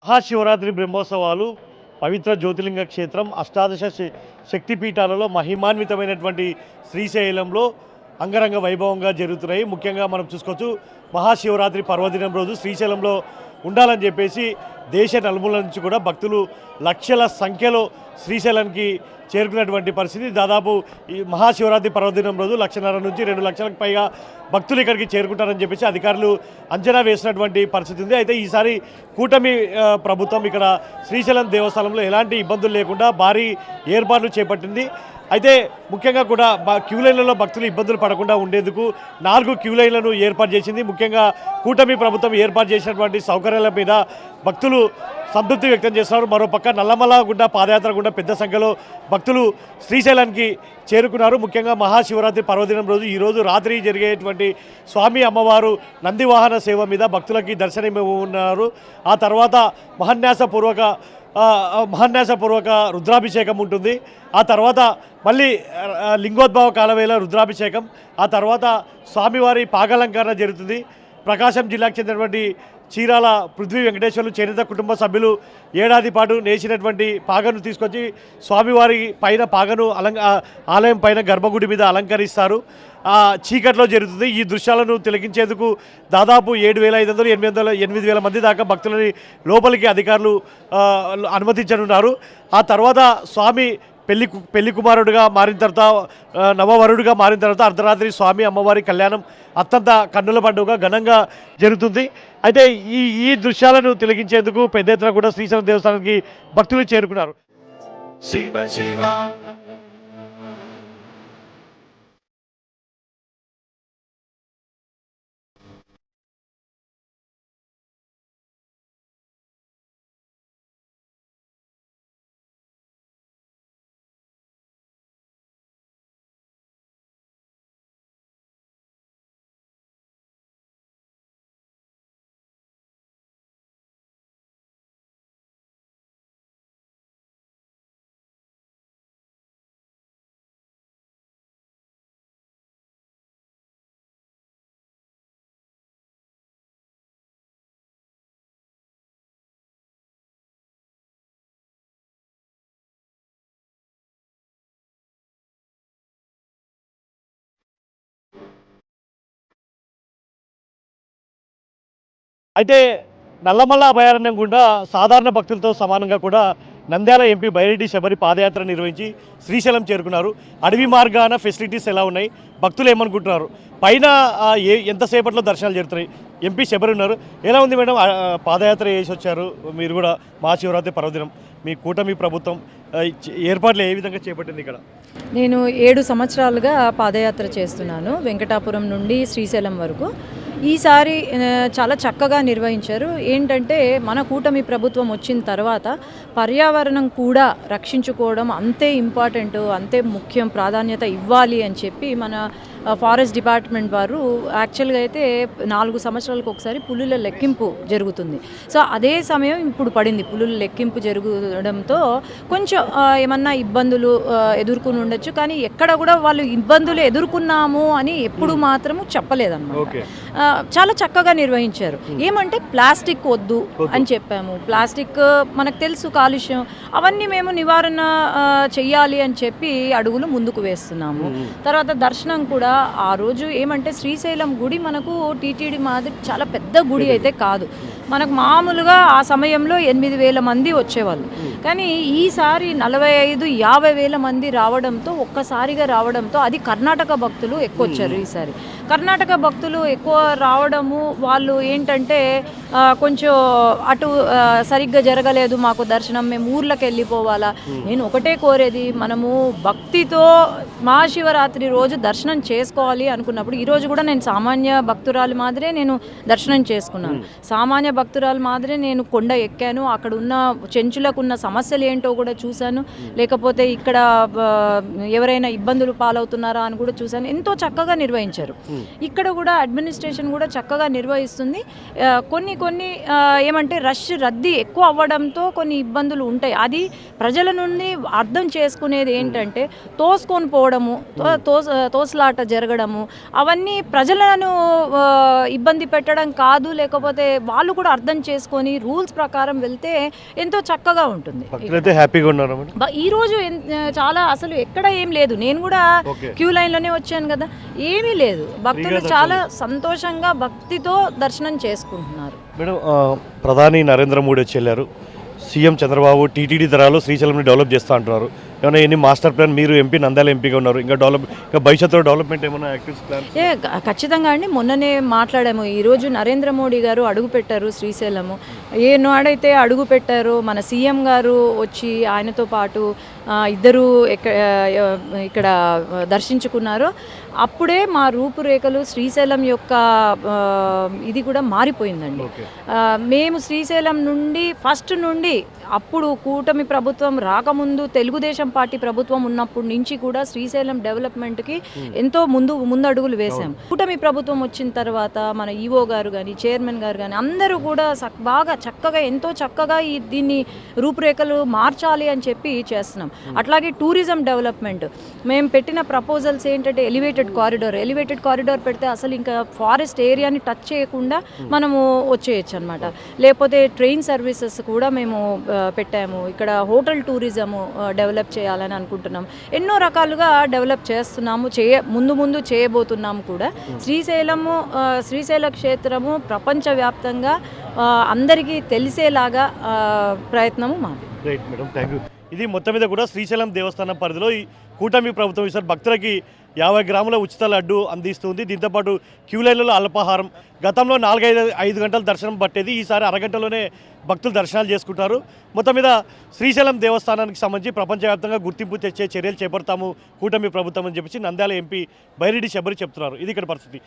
మహాశివరాత్రి బ్రహ్మోత్సవాలు పవిత్ర జ్యోతిర్లింగ క్షేత్రం అష్టాదశ శక్తిపీఠాలలో మహిమాన్వితమైనటువంటి శ్రీశైలంలో అంగరంగ వైభవంగా జరుగుతున్నాయి. ముఖ్యంగా మనం చూసుకోవచ్చు, మహాశివరాత్రి పర్వదినం రోజు శ్రీశైలంలో ఉండాలని చెప్పేసి దేశ నలుమూల నుంచి కూడా భక్తులు లక్షల సంఖ్యలో శ్రీశైలానికి చేరుకున్నటువంటి పరిస్థితి. దాదాపు ఈ మహాశివరాత్రి పర్వదినం రోజు 1.5 నుంచి 2 లక్షలకు పైగా భక్తులు ఇక్కడికి చేరుకుంటారని చెప్పేసి అధికారులు అంచనా వేసినటువంటి పరిస్థితి ఉంది. అయితే ఈసారి కూటమి ప్రభుత్వం ఇక్కడ శ్రీశైలం దేవస్థానంలో ఎలాంటి ఇబ్బందులు లేకుండా భారీ ఏర్పాట్లు చేపట్టింది. అయితే ముఖ్యంగా కూడా క్యూ లైన్లలో భక్తులు ఇబ్బందులు పడకుండా ఉండేందుకు 4 క్యూ లైన్లను ఏర్పాటు చేసింది. ముఖ్యంగా కూటమి ప్రభుత్వం ఏర్పాటు చేసినటువంటి సౌకర్యాల మీద భక్తులు సంతృప్తి వ్యక్తం చేస్తున్నారు. మరోపక్క నల్లమల గుండా పాదయాత్ర గుండా పెద్ద సంఖ్యలో భక్తులు శ్రీశైలానికి చేరుకున్నారు. ముఖ్యంగా మహాశివరాత్రి పర్వదినం రోజు ఈరోజు రాత్రి జరిగేటువంటి స్వామి అమ్మవారు నందివాహన సేవ మీద భక్తులకి దర్శనమివ్వనున్నారు. ఆ తర్వాత మహాన్యాసపూర్వక రుద్రాభిషేకం ఉంటుంది. ఆ తర్వాత మళ్ళీ లింగోద్భవ కాలవేళ రుద్రాభిషేకం, ఆ తర్వాత స్వామివారి పాగాలంకరణ జరుగుతుంది. ప్రకాశం జిల్లాకు చెందినటువంటి చీరాల పృథ్వీ వెంకటేశ్వర్లు చేనేత కుటుంబ సభ్యులు ఏడాది పాటు నేసినటువంటి పాగను తీసుకొచ్చి స్వామివారి పైన పాగను ఆలయం పైన గర్భగుడి మీద అలంకరిస్తారు. చీకట్లో జరుగుతుంది. ఈ దృశ్యాలను తిలకించేందుకు దాదాపు 7,500, 8,000 మంది దాకా భక్తులని లోపలికి అధికారులు అనుమతించనున్నారు. ఆ తర్వాత స్వామి పెళ్లి కుమారుడిగా మారిన తర్వాత, నవవరుడిగా మారిన తర్వాత అర్ధరాత్రి స్వామి అమ్మవారి కళ్యాణం అత్యంత కన్నుల పండుగ ఘనంగా జరుగుతుంది. అయితే ఈ దృశ్యాలను తిలకించేందుకు పెద్ద ఎత్తున కూడా శ్రీశైలం దేవస్థానానికి భక్తులు చేరుకున్నారు. అయితే నల్లమల్ల అభయారణ్యం గుండా సాధారణ భక్తులతో సమానంగా కూడా నంద్యాల ఎంపీ బైరెడ్డి శబరి పాదయాత్ర నిర్వహించి శ్రీశైలం చేరుకున్నారు. అడవి మార్గాన ఫెసిలిటీస్ ఎలా ఉన్నాయి, భక్తులు ఏమనుకుంటున్నారు, పైన ఎంతసేపట్లో దర్శనాలు జరుగుతున్నాయి, ఎంపీ శబరి ఉన్నారు. ఎలా ఉంది మేడం, పాదయాత్ర చేసి వచ్చారు మీరు కూడా, మహాశివరాత్రి పర్వదినం మీ కూటమి ప్రభుత్వం ఏర్పాట్లు ఏ విధంగా చేపట్టింది ఇక్కడ? నేను 7 సంవత్సరాలుగా పాదయాత్ర చేస్తున్నాను, వెంకటాపురం నుండి శ్రీశైలం వరకు. ఈసారి చాలా చక్కగా నిర్వహించారు. ఏంటంటే మన కూటమి ప్రభుత్వం వచ్చిన తర్వాత పర్యావరణం కూడా రక్షించుకోవడం అంతే ఇంపార్టెంట్, అంతే ముఖ్యం, ప్రాధాన్యత ఇవ్వాలి అని చెప్పి మన ఫారెస్ట్ డిపార్ట్మెంట్ వారు యాక్చువల్గా అయితే 4 సంవత్సరాలకు ఒకసారి పులుల లెక్కింపు జరుగుతుంది. సో అదే సమయం ఇప్పుడు పడింది. పులుల లెక్కింపు జరగడంతో కొంచెం ఏమన్నా ఇబ్బందులు ఎదుర్కొని ఉండొచ్చు, కానీ ఎక్కడ కూడా వాళ్ళు ఇబ్బందులు ఎదుర్కొన్నాము అని ఎప్పుడు మాత్రము చెప్పలేదన్నమాట. చాలా చక్కగా నిర్వహించారు. ఏమంటే ప్లాస్టిక్ వద్దు అని చెప్పాము. ప్లాస్టిక్ మనకు తెలుసు కాలుష్యం, అవన్నీ మేము నివారణ చెయ్యాలి అని చెప్పి అడుగులు ముందుకు వేస్తున్నాము. తర్వాత దర్శనం కూడా ఆ రోజు ఏమంటే శ్రీశైలం గుడి మనకు టీటీడీ మాదిరి చాలా పెద్ద గుడి అయితే కాదు. మనకు మామూలుగా ఆ సమయంలో 8,000 మంది వచ్చేవాళ్ళు, కానీ ఈసారి 45,000-50,000 మంది రావడంతో, ఒక్కసారిగా రావడంతో, అది కర్ణాటక భక్తులు ఎక్కువ వచ్చారు. ఈసారి కర్ణాటక భక్తులు ఎక్కువ రావడము, వాళ్ళు ఏంటంటే కొంచెం అటు సరిగ్గా జరగలేదు మాకు దర్శనం, మేము ఊర్లకు వెళ్ళిపోవాలా. నేను ఒకటే కోరేది, మనము భక్తితో మహాశివరాత్రి రోజు దర్శనం చేసుకోవాలి అనుకున్నప్పుడు, ఈరోజు కూడా నేను సామాన్య భక్తురాలు మాదిరే నేను దర్శనం చేసుకున్నాను. సామాన్య భక్తురాలు మాదిరే నేను కొండ ఎక్కాను, అక్కడ ఉన్న చెంచులకు ఉన్న సమస్యలు ఏంటో కూడా చూశాను, లేకపోతే ఇక్కడ ఎవరైనా ఇబ్బందులు పాలవుతున్నారా అని కూడా చూశాను. ఎంతో చక్కగా నిర్వహించారు. ఇక్కడ కూడా అడ్మినిస్ట్రేషన్ కూడా చక్కగా నిర్వహిస్తుంది. కొన్ని ఏమంటే రద్దీ ఎక్కువ అవ్వడంతో కొన్ని ఇబ్బందులు ఉంటాయి. అది ప్రజల నుండి అర్థం చేసుకునేది ఏంటంటే, తోసుకొని పోవడము, తోసులాట జరగడము, అవన్నీ ప్రజలను ఇబ్బంది పెట్టడం కాదు, లేకపోతే వాళ్ళు కూడా కూడా అర్థం చేసుకొని రూల్స్ ప్రకారం వెళ్తే ఎంతో చక్కగా ఉంటుంది. భక్తులైతే హ్యాపీగా ఉన్నారు మేడం. ఈరోజు చాలా అసలు ఎక్కడ ఏం లేదు, నేను కూడా ఓకే. క్యూ లైన్లోనే వచ్చాను కదా, ఏమీ లేదు. భక్తులు చాలా సంతోషంగా భక్తితో దర్శనం చేసుకుంటున్నారు. మేడం ప్రధాని నరేంద్ర మోడీ వచ్చి వెళ్ళారు, సీఎం చంద్రబాబు టీటీడీ ధరలో శ్రీశైలంని డెవలప్ చేస్తూ అంటున్నారు. ఏమైనా ఎన్ని మాస్టర్ ప్లాన్, మీరు ఎంపీ నంద్యాల ఎంపీగా ఉన్నారు, ఇంకా భవిష్యత్తులో డెవలప్మెంట్ ఏమైనా యాక్టివ్స్ ప్లాన్? ఖచ్చితంగా అండి. మొన్ననే మాట్లాడాము. ఈరోజు నరేంద్ర మోడీ గారు అడుగు పెట్టారు శ్రీశైలము. ఏనాడైతే అడుగు పెట్టారో మన సీఎం గారు వచ్చి ఆయనతో పాటు ఇద్దరు ఇక్కడ దర్శించుకున్నారో అప్పుడే మా రూపురేఖలు శ్రీశైలం యొక్క ఇది కూడా మారిపోయిందండి. మేము శ్రీశైలం నుండి ఫస్ట్ నుండి అప్పుడు కూటమి ప్రభుత్వం రాకముందు తెలుగుదేశం పార్టీ ప్రభుత్వం ఉన్నప్పటి నుంచి కూడా శ్రీశైలం డెవలప్మెంట్కి ఎంతో ముందడుగులు వేశాం. కూటమి ప్రభుత్వం వచ్చిన తర్వాత మన ఈవో గారు కానీ చైర్మన్ గారు కానీ అందరూ కూడా బాగా చక్కగా ఎంతో చక్కగా దీన్ని రూపురేఖలు మార్చాలి అని చెప్పి చేస్తున్నాం. అట్లాగే టూరిజం డెవలప్మెంట్ మేము పెట్టిన ప్రపోజల్స్ ఏంటంటే ఎలివేటెడ్ కారిడార్ పెడితే అసలు ఇంకా ఫారెస్ట్ ఏరియాని టచ్ చేయకుండా మనము వచ్చేయచ్చు అనమాట. లేకపోతే ట్రైన్ సర్వీసెస్ కూడా మేము పెట్టాము. ఇక్కడ హోటల్ టూరిజము డెవలప్ చేయాలని అనుకుంటున్నాం. ఎన్నో రకాలుగా డెవలప్ చేస్తున్నాము, ముందు చేయబోతున్నాము కూడా. శ్రీశైల క్షేత్రము ప్రపంచవ్యాప్తంగా అందరికీ తెలిసేలాగా ప్రయత్నము మాది. Right madam, thank you. ఇది మొత్తం మీద కూడా శ్రీశైలం దేవస్థానం పరిధిలో ఈ కూటమి ప్రభుత్వం ఈసారి భక్తులకి 50 గ్రాముల ఉచిత లడ్డు అందిస్తుంది. దీంతోపాటు క్యూ లైన్లలో అల్పాహారం. గతంలో 4-5 గంటల దర్శనం పట్టేది, ఈసారి అరగంటలోనే భక్తులు దర్శనాలు చేసుకుంటారు. మొత్తం మీద శ్రీశైలం దేవస్థానానికి సంబంధించి ప్రపంచవ్యాప్తంగా గుర్తింపు తెచ్చే చర్యలు చేపడతాము కూటమి ప్రభుత్వం అని చెప్పి నంద్యాల ఎంపీ బైరెడ్డి శబరి చెప్తున్నారు. ఇది ఇక్కడ పరిస్థితి.